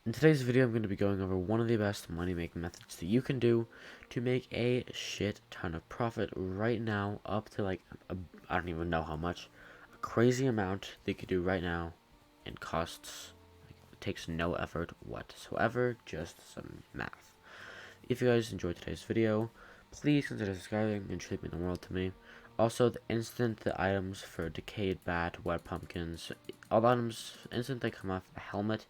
In today's video, I'm going to be going over one of the best money-making methods that you can do to make a shit ton of profit right now, up to like, I don't even know how much, a crazy amount that you could do right now, and costs, it takes no effort whatsoever, just some math. If you guys enjoyed today's video, please consider subscribing and truly mean the world to me. Also, the items for decayed bat, wet pumpkins, all the items instant they come off the helmet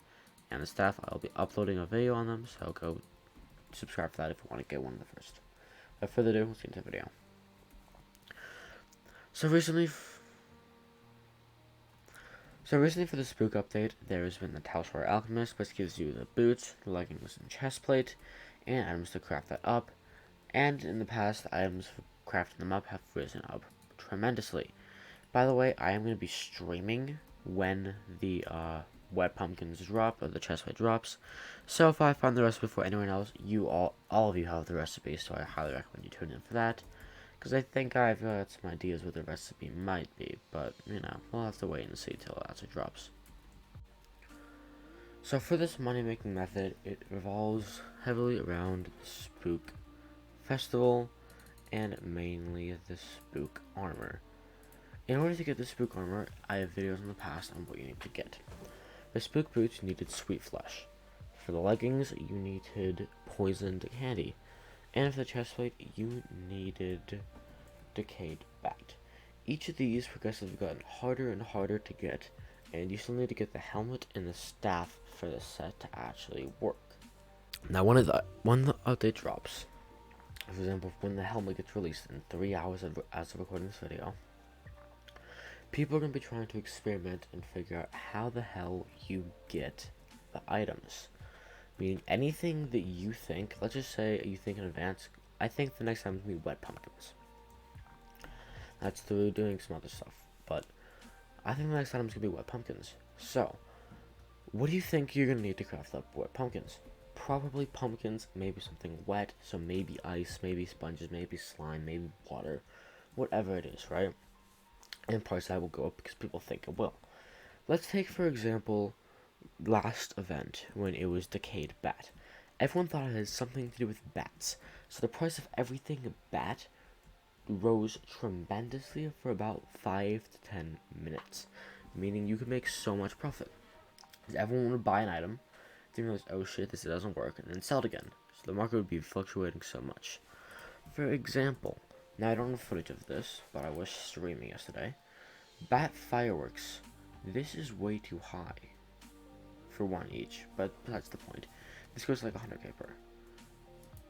and the staff, I'll be uploading a video on them, so go subscribe for that if you want to get one of the first. Without further ado, let's get into the video. So recently for the Spook update, there has been the Talshore Alchemist, which gives you the boots, the leggings, and chest plate, and items to craft that up. And in the past, the items for crafting them up have risen up tremendously. By the way, I am going to be streaming when the wet pumpkins drop, or the chest plate drops. So if I find the recipe before anyone else, all of you have the recipe, so I highly recommend you tune in for that. Because I think I've got some ideas what the recipe might be, but, you know, we'll have to wait and see till it actually drops. So for this money-making method, it revolves heavily around the Spook Festival, and mainly the Spook Armor. In order to get the Spook Armor, I have videos in the past on what you need to get. The Spook Boots, you needed Sweet Flesh. For the leggings, you needed Poisoned Candy. And for the chest plate, you needed Decayed Bat. Each of these progressively gotten harder and harder to get, and you still need to get the helmet and the staff for the set to actually work. Now, when the update drops, for example, when the helmet gets released in 3 hours as of recording this video, people are going to be trying to experiment and figure out how the hell you get the items. Meaning anything that you think, let's just say you think in advance, I think the next time is going to be wet pumpkins. That's through doing some other stuff, but I think the next time is going to be wet pumpkins. So, what do you think you're going to need to craft up wet pumpkins? Probably pumpkins, maybe something wet, so maybe ice, maybe sponges, maybe slime, maybe water, whatever it is, right? And price that will go up because people think it will. Let's take, for example, last event when it was Decayed Bat. Everyone thought it had something to do with bats, so the price of everything bat rose tremendously for about 5 to 10 minutes, meaning you could make so much profit. Everyone would buy an item, then realize, oh shit, this doesn't work, and then sell it again. So the market would be fluctuating so much. For example, now I don't have footage of this, but I was streaming yesterday. Bat fireworks. This is way too high for one each, but that's the point. This goes like 100k per.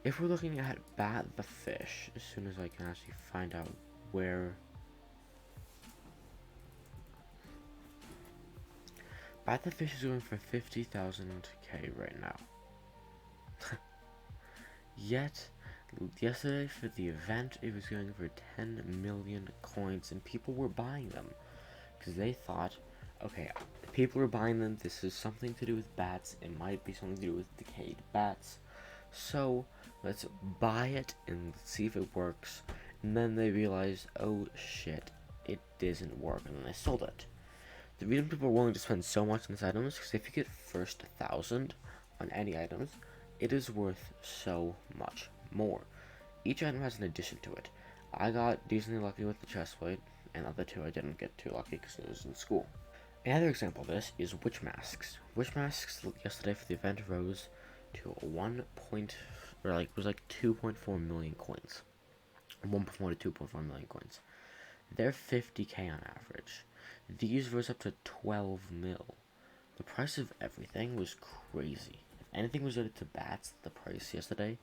If we're looking at Bat the fish, as soon as I can actually find out where Bat the fish is going for 50,000k right now. Yet, yesterday for the event, it was going for 10 million coins, and people were buying them. Because they thought, okay, people are buying them, this is something to do with bats, it might be something to do with decayed bats. So, let's buy it and see if it works. And then they realized, oh shit, it doesn't work, and then they sold it. The reason people are willing to spend so much on these items is because if you get first 1,000 on any items, it is worth so much more. Each item has an addition to it. I got decently lucky with the chest plate, and the other two I didn't get too lucky because it was in school. Another example of this is witch masks. Witch masks yesterday for the event rose to 2.4 million coins. 1.4 to 2.4 million coins. They're 50k on average. These rose up to 12 mil. The price of everything was crazy. If anything was related to bats, the price yesterday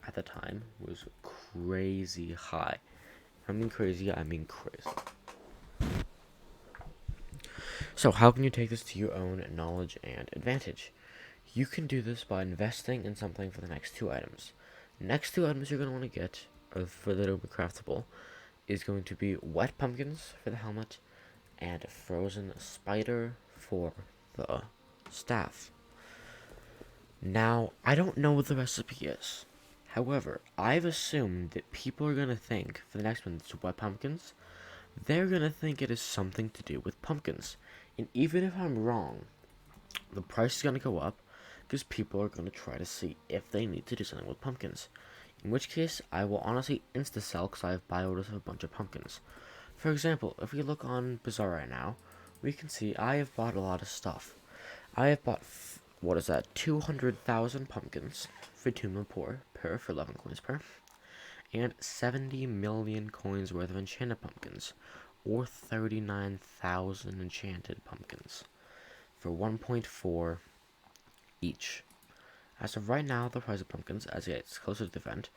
at the time was crazy high. I mean crazy, I mean crazy. So how can you take this to your own knowledge and advantage? You can do this by investing in something for the next 2 items. Next 2 items you're going to want to get, or for that will be craftable, is going to be wet pumpkins for the helmet, and a frozen spider for the staff. Now, I don't know what the recipe is. However, I've assumed that people are going to think, for the next one, it's wet pumpkins, they're going to think it is something to do with pumpkins. And even if I'm wrong, the price is going to go up, because people are going to try to see if they need to do something with pumpkins. In which case, I will honestly insta-sell because I have buy orders of a bunch of pumpkins. For example, if we look on Bazaar right now, we can see I have bought a lot of stuff. I have bought, 200,000 pumpkins for Tomb of Poor per for 11 coins per, and 70 million coins worth of enchanted pumpkins, or 39,000 enchanted pumpkins, for 1.4 each. As of right now, the price of pumpkins, as it gets closer to the event,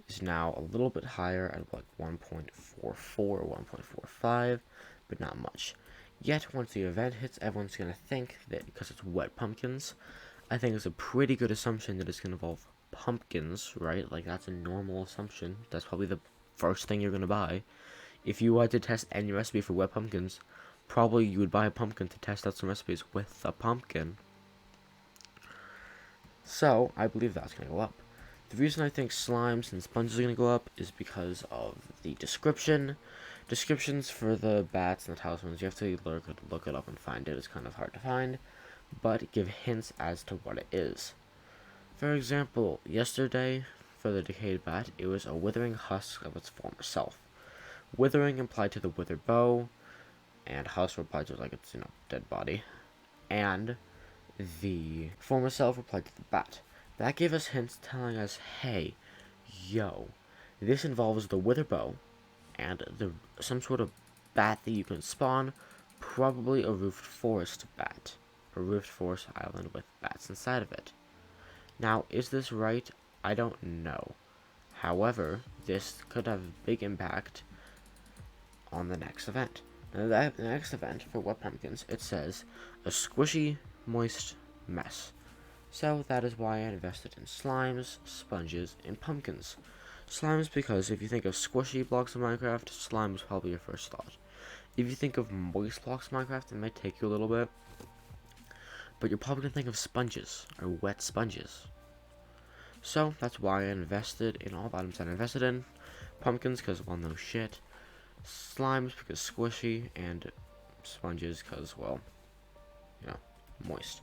is now a little bit higher at like 1.44 or 1.45, but not much. Yet, once the event hits, everyone's going to think that because it's wet pumpkins, I think it's a pretty good assumption that it's going to involve pumpkins, right? Like, that's a normal assumption. That's probably the first thing you're going to buy. If you had to test any recipe for wet pumpkins, probably you would buy a pumpkin to test out some recipes with a pumpkin. So, I believe that's going to go up. The reason I think slimes and sponges are going to go up is because of the description. Descriptions for the bats and the talismans, you have to look it up and find it. It's kind of hard to find, but give hints as to what it is. For example, yesterday, for the decayed bat, it was a withering husk of its former self. Withering implied to the withered bow, and husk replied to like its dead body, and the former self replied to the bat. That gave us hints telling us, hey, yo, this involves the wither bow and some sort of bat that you can spawn, probably a roofed forest bat, a roofed forest island with bats inside of it. Now, is this right? I don't know. However, this could have a big impact on the next event. Now, the next event for wet pumpkins, it says a squishy, moist mess. So that is why I invested in slimes, sponges, and pumpkins. Slimes because if you think of squishy blocks in Minecraft, slime is probably your first thought. If you think of moist blocks in Minecraft, it might take you a little bit. But you're probably going to think of sponges, or wet sponges. So that's why I invested in all the items that I invested in. Pumpkins because, well, no shit. Slimes because squishy, and sponges because, well, moist.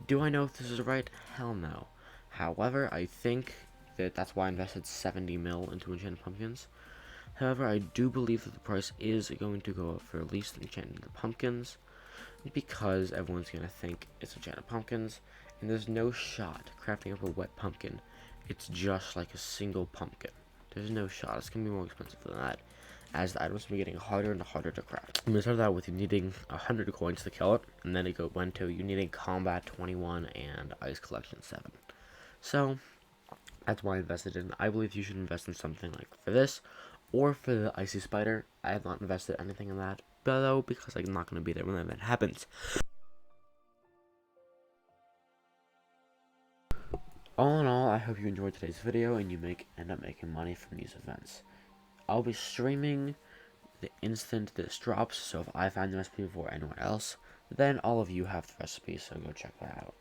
Do I know if this is right? Hell no. However, I think that's why I invested 70 mil into enchanted pumpkins. However, I do believe that the price is going to go up for at least enchanted pumpkins, because everyone's going to think it's enchanted pumpkins, and there's no shot crafting up a wet pumpkin. It's just like a single pumpkin. There's no shot. It's going to be more expensive than that, as the items will be getting harder and harder to craft. We started out with you needing 100 coins to kill it, and then it went to you needing Combat 21 and Ice Collection 7. So, that's why I invested in. I believe you should invest in something like for this, or for the Icy Spider. I have not invested anything in that, though, because I'm not going to be there when that event happens. All in all, I hope you enjoyed today's video, and you end up making money from these events. I'll be streaming the instant this drops, so if I find the recipe before anyone else, then all of you have the recipe, so go check that out.